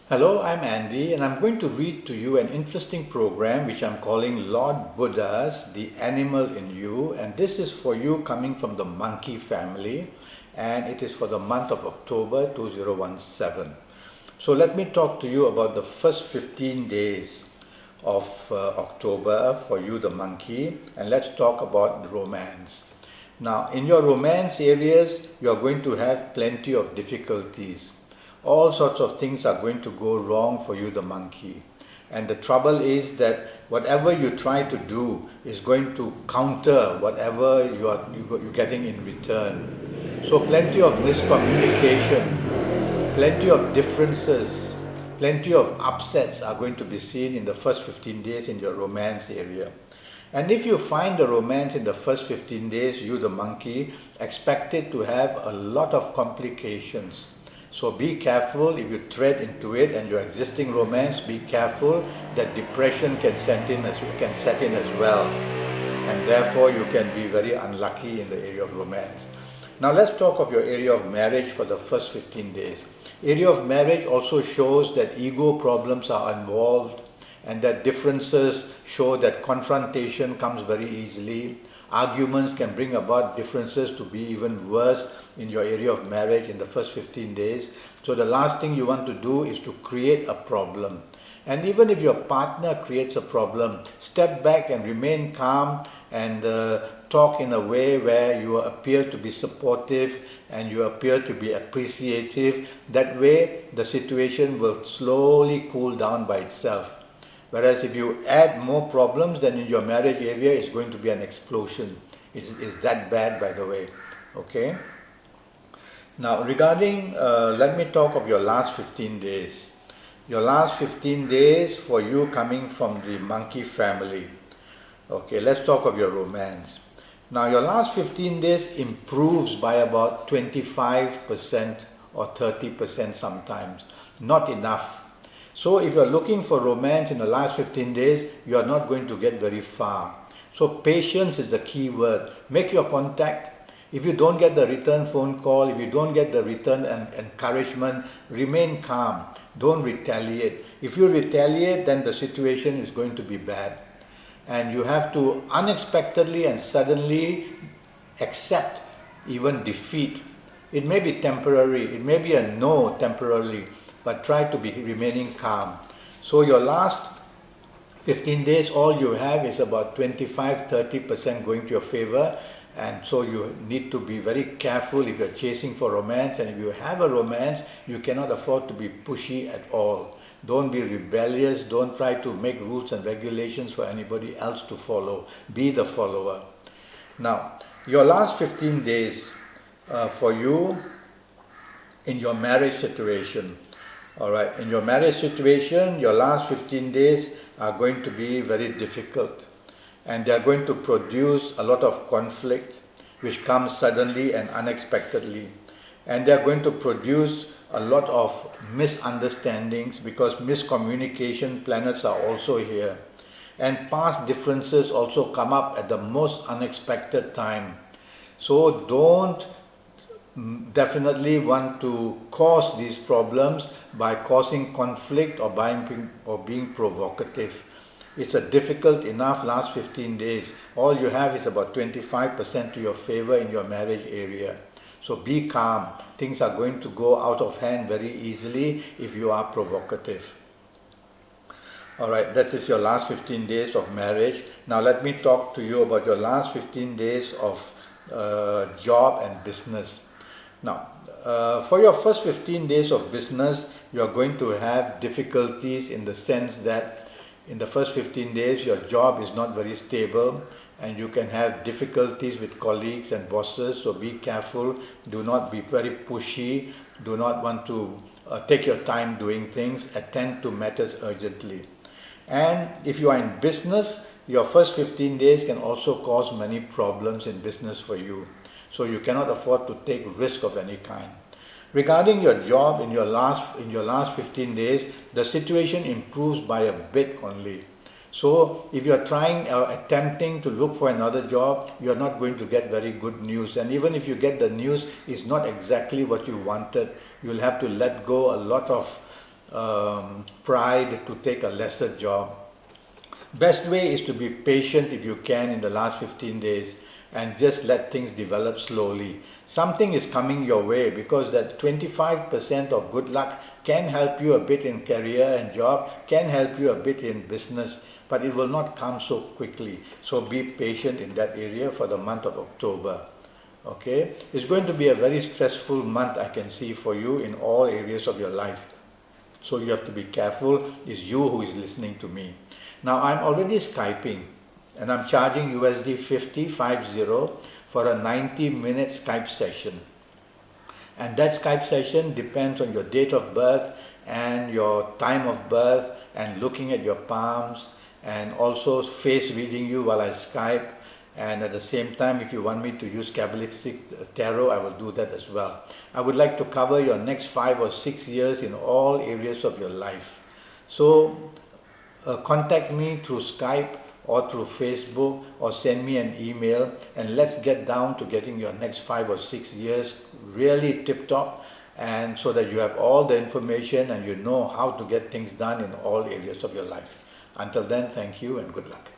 Hello, I'm Andy, and I'm going to read to you an interesting program which I'm calling Lord Buddha's The Animal in You. And this is for you coming from the monkey family, and it is for the month of October 2017. So, let me talk to you about the first 15 days of October for you, the monkey, and let's talk about romance. Now, in your romance areas, you are going to have plenty of difficulties. All sorts of things are going to go wrong for you, the monkey. And the trouble is that whatever you try to do is going to counter whatever you're getting in return. So plenty of miscommunication, plenty of differences, plenty of upsets are going to be seen in the first 15 days in your romance area. And if you find the romance in the first 15 days, you, the monkey, expect it to have a lot of complications. So be careful if you tread into it and your existing romance, be careful that depression can set in as well. And therefore you can be very unlucky in the area of romance. Now let's talk of your area of marriage for the first 15 days. Area of marriage also shows that ego problems are involved and that differences show that confrontation comes very easily. Arguments can bring about differences to be even worse in your area of marriage in the first 15 days. So the last thing you want to do is to create a problem. And even if your partner creates a problem, step back and remain calm and talk in a way where you appear to be supportive and you appear to be appreciative. That way the situation will slowly cool down by itself. Whereas if you add more problems, then in your marriage area it's going to be an explosion. It's that bad, by the way. Okay. Now regarding, let me talk of your last 15 days. Your last 15 days for you coming from the monkey family. Okay, let's talk of your romance. Now your last 15 days improves by about 25% or 30% sometimes. Not enough. So if you're looking for romance in the last 15 days, you are not going to get very far. So patience is the key word. Make your contact. If you don't get the return phone call, if you don't get the return encouragement, remain calm. Don't retaliate. If you retaliate, then the situation is going to be bad. And you have to unexpectedly and suddenly accept even defeat. It may be temporary. It may be a no temporarily, but try to be remaining calm. So your last 15 days, all you have is about 25-30% going to your favor. And so you need to be very careful if you're chasing for romance. And if you have a romance, you cannot afford to be pushy at all. Don't be rebellious. Don't try to make rules and regulations for anybody else to follow. Be the follower. Now, your last 15 days for you in your marriage situation. Alright, in your marriage situation, your last 15 days are going to be very difficult. And they are going to produce a lot of conflict which comes suddenly and unexpectedly. And they are going to produce a lot of misunderstandings because miscommunication planets are also here. And past differences also come up at the most unexpected time. So don't definitely want to cause these problems by causing conflict or being provocative. It's a difficult enough last 15 days. All you have is about 25% to your favor in your marriage area. So be calm. Things are going to go out of hand very easily if you are provocative. Alright, that is your last 15 days of marriage. Now let me talk to you about your last 15 days of job and business. Now, for your first 15 days of business, you are going to have difficulties in the sense that in the first 15 days, your job is not very stable and you can have difficulties with colleagues and bosses. So be careful. Do not be very pushy. Do not want to take your time doing things. Attend to matters urgently. And if you are in business, your first 15 days can also cause many problems in business for you. So you cannot afford to take risk of any kind. Regarding your job in your last 15 days, the situation improves by a bit only. So if you are trying or attempting to look for another job, you are not going to get very good news. And even if you get the news, it's not exactly what you wanted. You'll have to let go a lot of pride to take a lesser job. Best way is to be patient if you can in the last 15 days and just let things develop slowly. Something is coming your way, because that 25% of good luck can help you a bit in career and job, can help you a bit in business, but it will not come so quickly. So be patient in that area for the month of October. Okay, it's going to be a very stressful month, I can see, for you in all areas of your life. So you have to be careful. It's you who is listening to me. Now I'm already Skyping and I'm charging USD 50 for a 90-minute Skype session. And that Skype session depends on your date of birth and your time of birth, and looking at your palms, and also face reading you while I Skype. And at the same time, if you want me to use Kabbalistic tarot, I will do that as well. I would like to cover your next 5 or 6 years in all areas of your life. So contact me through Skype or through Facebook, or send me an email, and let's get down to getting your next 5 or 6 years really tip-top, and so that you have all the information and you know how to get things done in all areas of your life. Until then, thank you and good luck.